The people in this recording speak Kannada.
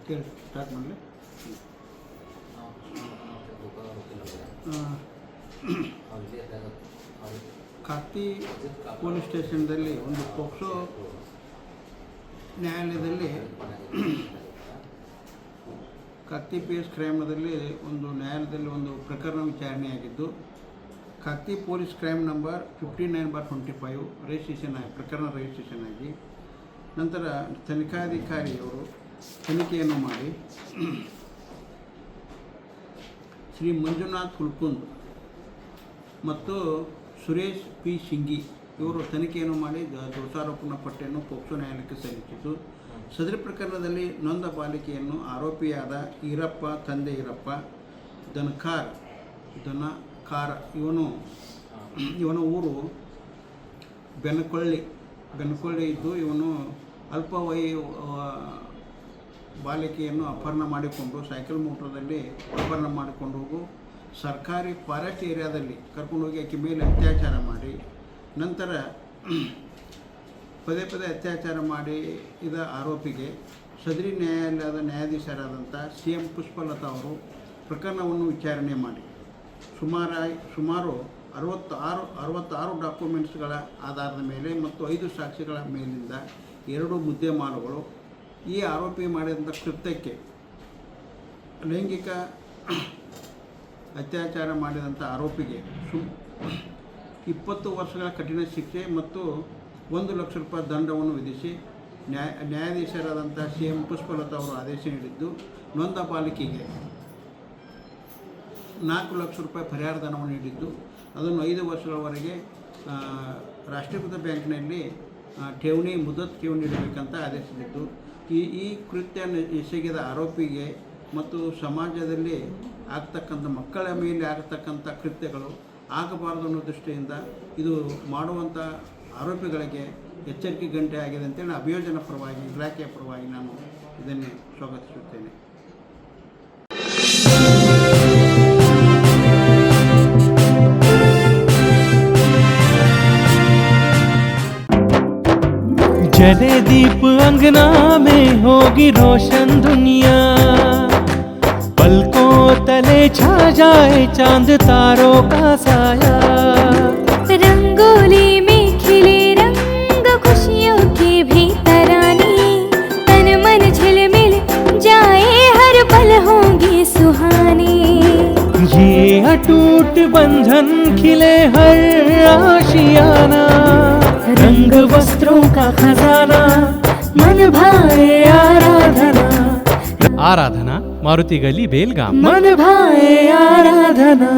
ಹೇಳಿ ಸ್ಟಾರ್ಟ್ ಮಾಡಲಿ. ಕಾರ್ತಿ ಪೊಲೀಸ್ ಸ್ಟೇಷನ್ದಲ್ಲಿ ಒಂದು ಪೋಕ್ಸೋ ನ್ಯಾಯಾಲಯದಲ್ಲಿ ಕಾರ್ತಿ PS ಕ್ರೈಮದಲ್ಲಿ ಒಂದು ನ್ಯಾಯಾಲಯದಲ್ಲಿ ಒಂದು ಪ್ರಕರಣ ವಿಚಾರಣೆಯಾಗಿದ್ದು, Karthi police crime number 59/25 registration ಆಗಿ ಪ್ರಕರಣ ರಿಜಿಸ್ಟ್ರೇಷನ್ ಆಗಿ ನಂತರ ತನಿಖಾಧಿಕಾರಿಯವರು ತನಿಖೆಯನ್ನು ಮಾಡಿ ಶ್ರೀ ಮಂಜುನಾಥ್ ಕುಲ್ಕುಂದ್ ಮತ್ತು ಸುರೇಶ್ P. ಶಿಂಗಿ ಇವರು ತನಿಖೆಯನ್ನು ಮಾಡಿ ದೋಷಾರೋಪಣಾ ಪಟ್ಟಿಯನ್ನು ಪೋಕ್ಸೋ ನ್ಯಾಯಾಲಯಕ್ಕೆ ಸಲ್ಲಿಸಿದ್ದು, ಸದರಿ ಪ್ರಕರಣದಲ್ಲಿ ನೊಂದ ಬಾಲಿಕೆಯನ್ನು ಆರೋಪಿಯಾದ ಈರಪ್ಪ ತಂದೆ ಈರಪ್ಪ ದನಕಾರ್ ಇವನ ಊರು ಬೆನಕೊಳ್ಳಿ ಇದ್ದು, ಇವನು ಅಲ್ಪವಯ ಬಾಲಿಕೆಯನ್ನು ಅಪಹರಣ ಮಾಡಿಕೊಂಡು ಸೈಕಲ್ ಮೋಟರ್ದಲ್ಲಿ ಅಪಹರಣ ಮಾಡಿಕೊಂಡು ಹೋಗು ಸರ್ಕಾರಿ ಫಾರೆಸ್ಟ್ ಏರಿಯಾದಲ್ಲಿ ಕರ್ಕೊಂಡೋಗಿ ಆಕೆ ಮೇಲೆ ಅತ್ಯಾಚಾರ ಮಾಡಿ ನಂತರ ಪದೇ ಅತ್ಯಾಚಾರ ಮಾಡಿ ಇದ ಆರೋಪಿಗೆ ಸದರಿ ನ್ಯಾಯಾಲಯದ ನ್ಯಾಯಾಧೀಶರಾದಂಥ CM ಪುಷ್ಪಲತಾ ಅವರು ಪ್ರಕರಣವನ್ನು ವಿಚಾರಣೆ ಮಾಡಿ ಸುಮಾರು 66 ಡಾಕ್ಯುಮೆಂಟ್ಸ್ಗಳ ಆಧಾರದ ಮೇಲೆ ಮತ್ತು 5 ಸಾಕ್ಷಿಗಳ ಮೇಲಿಂದ 2 ಮುದ್ದೆ-ಮಾಲುಗಳು ಈ ಆರೋಪಿ ಮಾಡಿದಂಥ ಕೃತ್ಯಕ್ಕೆ ಲೈಂಗಿಕ ಅತ್ಯಾಚಾರ ಮಾಡಿದಂಥ ಆರೋಪಿಗೆ 20 ವರ್ಷಗಳ ಕಠಿಣ ಶಿಕ್ಷೆ ಮತ್ತು 1 ಲಕ್ಷ ರೂಪಾಯಿ ದಂಡವನ್ನು ವಿಧಿಸಿ ನ್ಯಾಯಾಧೀಶರಾದಂಥ CM ಪುಷ್ಪಲತಾ ಅವರು ಆದೇಶ ನೀಡಿದ್ದು, ನೊಂದ ಬಾಲಿಕೆಗೆ 4 ಲಕ್ಷ ರೂಪಾಯಿ ಪರಿಹಾರ ಧನವನ್ನು ನೀಡಿದ್ದು, ಅದನ್ನು 5 ವರ್ಷಗಳವರೆಗೆ ರಾಷ್ಟ್ರೀಕೃತ ಬ್ಯಾಂಕ್ನಲ್ಲಿ ಮುದತ್ ಠೇವಣಿ ನೀಡಬೇಕಂತ ಆದೇಶಿಸಿದ್ದು, ಈ ಕೃತ್ಯ ಎಸಗಿದ ಆರೋಪಿಗೆ ಮತ್ತು ಸಮಾಜದಲ್ಲಿ ಆಗ್ತಕ್ಕಂಥ ಮಕ್ಕಳ ಮೇಲೆ ಆಗತಕ್ಕಂಥ ಕೃತ್ಯಗಳು ಆಗಬಾರದು ಅನ್ನೋ ದೃಷ್ಟಿಯಿಂದ ಇದು ಮಾಡುವಂಥ ಆರೋಪಿಗಳಿಗೆ ಎಚ್ಚರಿಕೆ ಗಂಟೆ ಆಗಿದೆ ಅಂತೇಳಿ ಅಭಿಯೋಜನ ಪರವಾಗಿ ಇಲಾಖೆಯ ಪರವಾಗಿ ನಾನು ಇದನ್ನೇ ಸ್ವಾಗತಿಸುತ್ತೇನೆ. जले दीप अंगना में होगी रोशन दुनिया, पलकों तले छा जाए चांद तारों का साया, रंगोली में खिले रंग खुशियों के भी तराने, तन मन झिलमिल जाए हर पल होंगे सुहाने, ये अटूट बंधन खिले हर आशियाना, रंग वस्त्रों का खजाना मन भाए आराधना मारुति गली बेलगाम मन भाए आराधना।